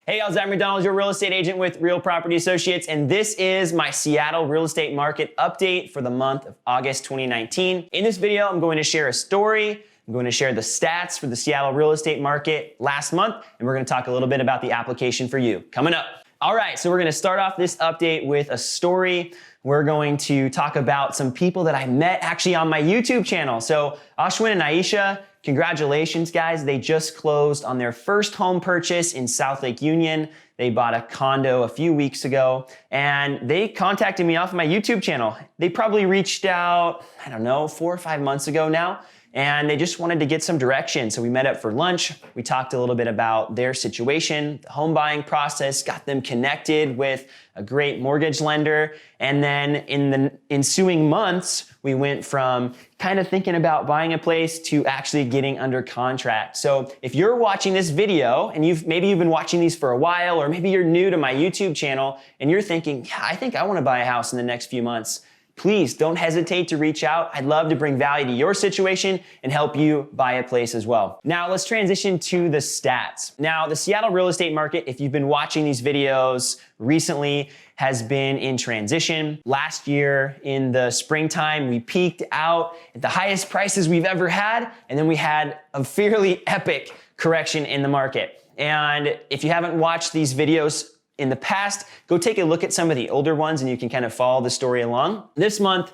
Hey, I'm McDonald, your real estate agent with Real Property Associates, and this is my Seattle real estate market update for the month of August 2019. In this video, I'm going to share a story. I'm going to share the stats for the Seattle real estate market last month, and we're going to talk a little bit about the application for you coming up. All right, so we're going to start off this update with a story. We're going to talk about some people that I met actually on my YouTube channel. So Ashwin and Aisha, congratulations guys. They just closed on their first home purchase in South Lake Union. They bought a condo a few weeks ago and they contacted me off my YouTube channel. They probably reached out, I don't know, 4 or 5 months ago now. And they just wanted to get some direction. So we met up for lunch. We talked a little bit about their situation, the home buying process, got them connected with a great mortgage lender. And then in the ensuing months, we went from kind of thinking about buying a place to actually getting under contract. So if you're watching this video and maybe you've been watching these for a while, or maybe you're new to my YouTube channel and you're thinking, yeah, I think I want to buy a house in the next few months, please don't hesitate to reach out. I'd love to bring value to your situation and help you buy a place as well. Now let's transition to the stats. Now the Seattle real estate market, if you've been watching these videos recently, has been in transition. Last year in the springtime, we peaked out at the highest prices we've ever had, and then we had a fairly epic correction in the market. And if you haven't watched these videos in the past, go take a look at some of the older ones and you can kind of follow the story along. This month,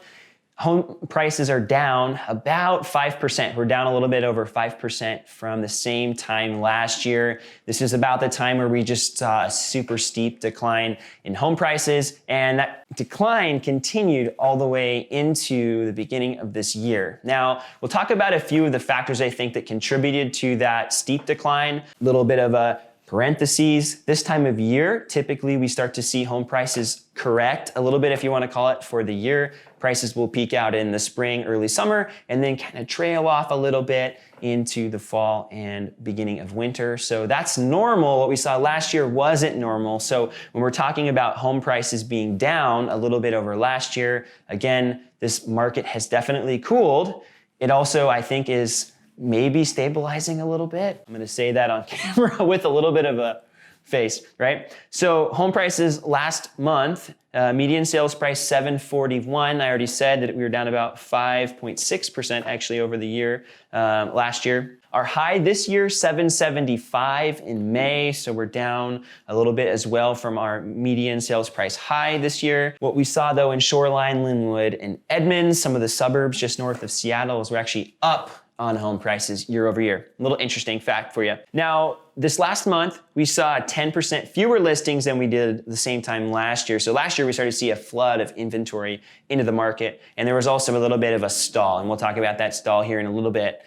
home prices are down about 5%. We're down a little bit over 5% from the same time last year. This is about the time where we just saw a super steep decline in home prices, and that decline continued all the way into the beginning of this year. Now, we'll talk about a few of the factors I think that contributed to that steep decline. A little bit of a parentheses, this time of year, typically we start to see home prices correct a little bit, if you want to call it, for the year. Prices will peak out in the spring, early summer, and then kind of trail off a little bit into the fall and beginning of winter. So that's normal. What we saw last year wasn't normal. So when we're talking about home prices being down a little bit over last year, again, this market has definitely cooled. It also, I think, is maybe stabilizing a little bit. I'm gonna say that on camera with a little bit of a face, right? So home prices last month, median sales price $741. I already said that we were down about 5.6% actually over the year, last year. Our high this year, $775 in May, so we're down a little bit as well from our median sales price high this year. What we saw though in Shoreline, Linwood, and Edmonds, some of the suburbs just north of Seattle, is we're actually up on home prices year over year. A little interesting fact for you. Now, this last month, we saw 10% fewer listings than we did the same time last year. So last year, we started to see a flood of inventory into the market, and there was also a little bit of a stall, and we'll talk about that stall here in a little bit.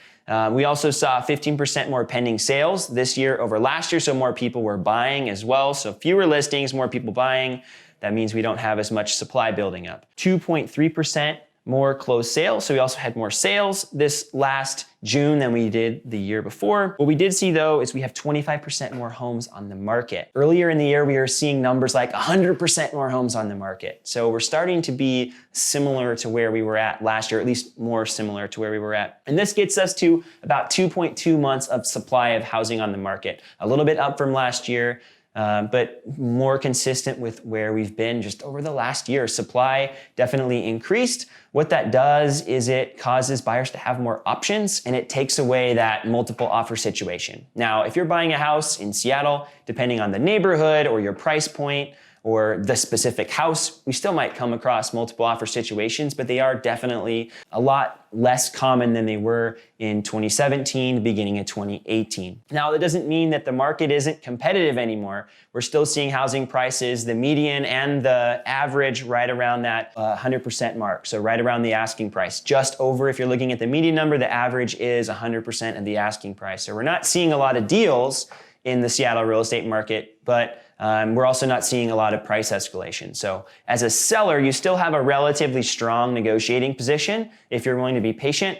We also saw 15% more pending sales this year over last year, so more people were buying as well. So fewer listings, more people buying. That means we don't have as much supply building up. 2.3% more closed sales. So we also had more sales this last June than we did the year before. What we did see though is we have 25% more homes on the market. Earlier in the year, we were seeing numbers like 100% more homes on the market. So we're starting to be similar to where we were at last year, at least more similar to where we were at. And this gets us to about 2.2 months of supply of housing on the market. A little bit up from last year, but more consistent with where we've been just over the last year. Supply definitely increased. What that does is it causes buyers to have more options, and it takes away that multiple offer situation. Now, if you're buying a house in Seattle, depending on the neighborhood or your price point or the specific house, we still might come across multiple offer situations, but they are definitely a lot less common than they were in 2017, the beginning of 2018. Now, that doesn't mean that the market isn't competitive anymore. We're still seeing housing prices, the median and the average, right around that 100% mark. So right around the asking price. Just over, if you're looking at the median number, the average is 100% of the asking price. So we're not seeing a lot of deals in the Seattle real estate market, but we're also not seeing a lot of price escalation. So as a seller, you still have a relatively strong negotiating position if you're willing to be patient.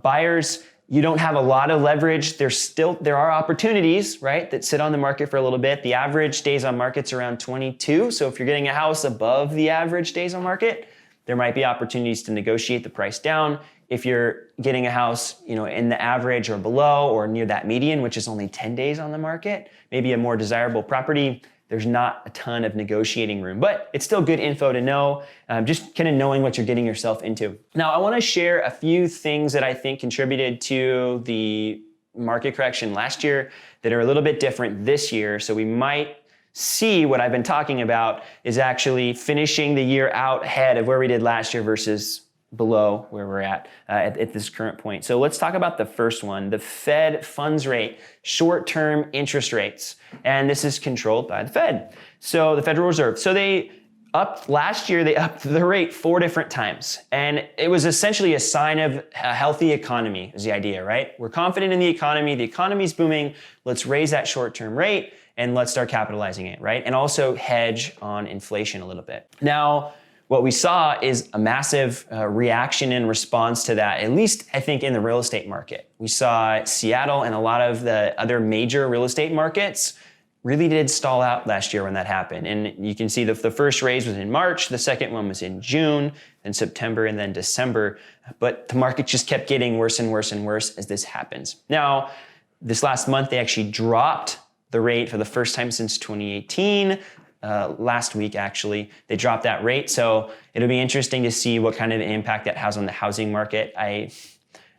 Buyers, you don't have a lot of leverage. There are opportunities, right, that sit on the market for a little bit. The average days on market's around 22. So if you're getting a house above the average days on market, there might be opportunities to negotiate the price down. if you're getting a house, in the average or below or near that median, which is only 10 days on the market, maybe a more desirable property, there's not a ton of negotiating room, but it's still good info to know, just kind of knowing what you're getting yourself into. Now, I want to share a few things that I think contributed to the market correction last year that are a little bit different this year. So we might see what I've been talking about is actually finishing the year out ahead of where we did last year versus below where we're at this current point. So let's talk about the first one, the Fed funds rate, short-term interest rates. And this is controlled by the Fed. So the Federal Reserve. So last year, they upped the rate 4 different times. And it was essentially a sign of a healthy economy is the idea, right? We're confident in the economy's booming, let's raise that short-term rate and let's start capitalizing it, right? And also hedge on inflation a little bit. Now, what we saw is a massive reaction in response to that, at least I think in the real estate market. We saw Seattle and a lot of the other major real estate markets really did stall out last year when that happened. And you can see the first raise was in March, the second one was in June, then September, and then December. But the market just kept getting worse and worse and worse as this happens. Now, this last month, they actually dropped the rate for the first time since 2018. Last week, actually, they dropped that rate. So it'll be interesting to see what kind of impact that has on the housing market. I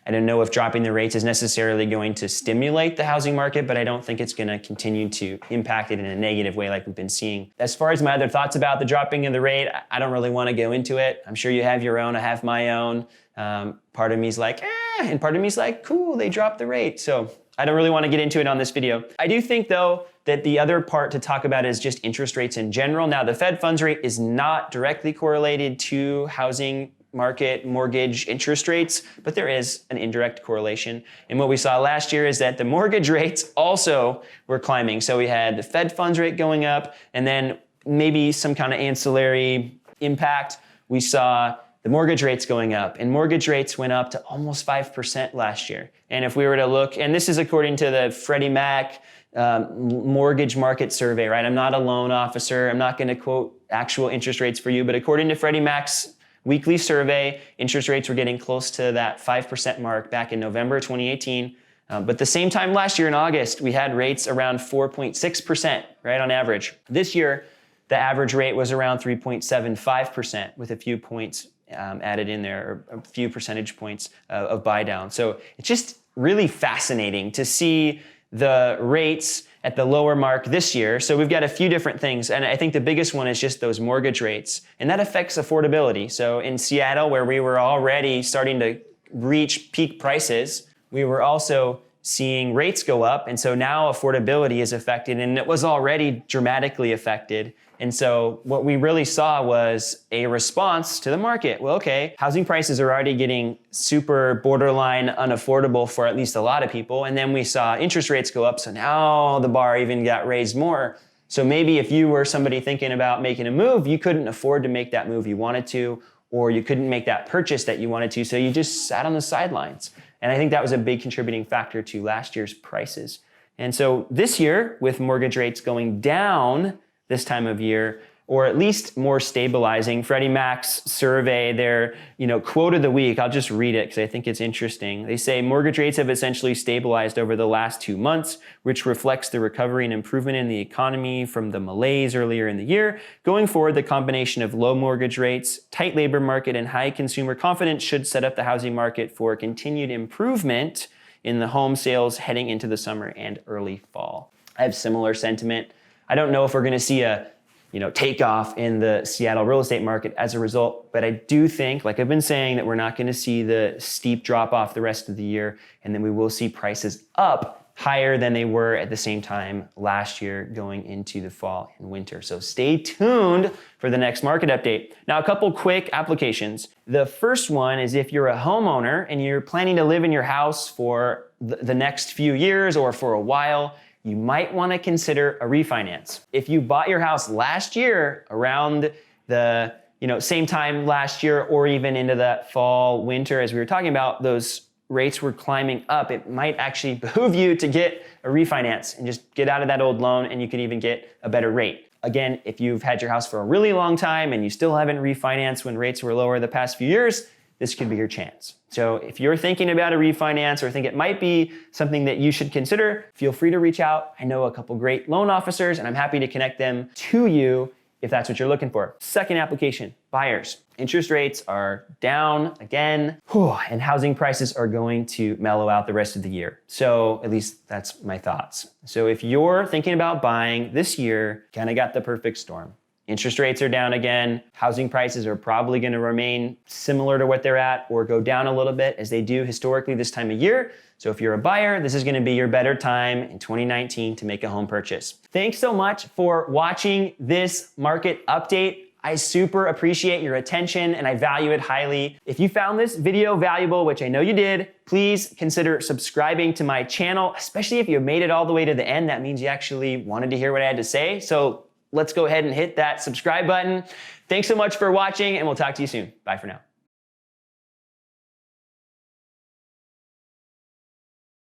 don't know if dropping the rates is necessarily going to stimulate the housing market, but I don't think it's going to continue to impact it in a negative way like we've been seeing. As far as my other thoughts about the dropping of the rate, I don't really want to go into it. I'm sure you have your own. I have my own. Part of me is like, and part of me is like, cool, they dropped the rate. So I don't really want to get into it on this video. I do think, though, that the other part to talk about is just interest rates in general. Now, the Fed funds rate is not directly correlated to housing market mortgage interest rates, but there is an indirect correlation. And what we saw last year is that the mortgage rates also were climbing. So we had the Fed funds rate going up, and then maybe some kind of ancillary impact. We saw the mortgage rates going up, and mortgage rates went up to almost 5% last year. And if we were to look, and this is according to the Freddie Mac mortgage market survey, right? I'm not a loan officer. I'm not going to quote actual interest rates for you, but according to Freddie Mac's weekly survey, interest rates were getting close to that 5% mark back in November 2018. But the same time last year in August, we had rates around 4.6%, right, on average. This year, the average rate was around 3.75% with a few points added in there, or a few percentage points of buy down. So it's just really fascinating to see the rates at the lower mark this year. So we've got a few different things. And I think the biggest one is just those mortgage rates. And that affects affordability. So in Seattle, where we were already starting to reach peak prices, we were also seeing rates go up. And so now affordability is affected, and it was already dramatically affected. And so what we really saw was a response to the market. Well, okay, housing prices are already getting super borderline unaffordable for at least a lot of people. And then we saw interest rates go up. So now the bar even got raised more. So maybe if you were somebody thinking about making a move, you couldn't afford to make that move you wanted to, or you couldn't make that purchase that you wanted to. So you just sat on the sidelines. And I think that was a big contributing factor to last year's prices. And so this year, with mortgage rates going down this time of year, or at least more stabilizing, Freddie Mac's survey, their quote of the week, I'll just read it because I think it's interesting. They say mortgage rates have essentially stabilized over the last 2 months, which reflects the recovery and improvement in the economy from the malaise earlier in the year. Going forward, the combination of low mortgage rates, tight labor market, and high consumer confidence should set up the housing market for continued improvement in the home sales heading into the summer and early fall. I have similar sentiment. I don't know if we're going to see a takeoff in the Seattle real estate market as a result, but I do think, like I've been saying, that we're not going to see the steep drop off the rest of the year, and then we will see prices up higher than they were at the same time last year going into the fall and winter. So stay tuned for the next market update. Now, a couple quick applications. The first one is if you're a homeowner and you're planning to live in your house for the next few years or for a while, you might want to consider a refinance. If you bought your house last year around the same time last year, or even into that fall, winter, as we were talking about, those rates were climbing up, it might actually behoove you to get a refinance and just get out of that old loan, and you could even get a better rate. Again, if you've had your house for a really long time and you still haven't refinanced when rates were lower the past few years, this could be your chance. So if you're thinking about a refinance or think it might be something that you should consider, feel free to reach out. I know a couple great loan officers and I'm happy to connect them to you if that's what you're looking for. Second application, buyers. Interest rates are down again, and housing prices are going to mellow out the rest of the year. So at least that's my thoughts. So if you're thinking about buying this year, kind of got the perfect storm. Interest rates are down again. Housing prices are probably going to remain similar to what they're at or go down a little bit as they do historically this time of year. So if you're a buyer, this is going to be your better time in 2019 to make a home purchase. Thanks so much for watching this market update. I super appreciate your attention and I value it highly. If you found this video valuable, which I know you did, please consider subscribing to my channel, especially if you made it all the way to the end. That means you actually wanted to hear what I had to say. So let's go ahead and hit that subscribe button. Thanks so much for watching and we'll talk to you soon. Bye for now.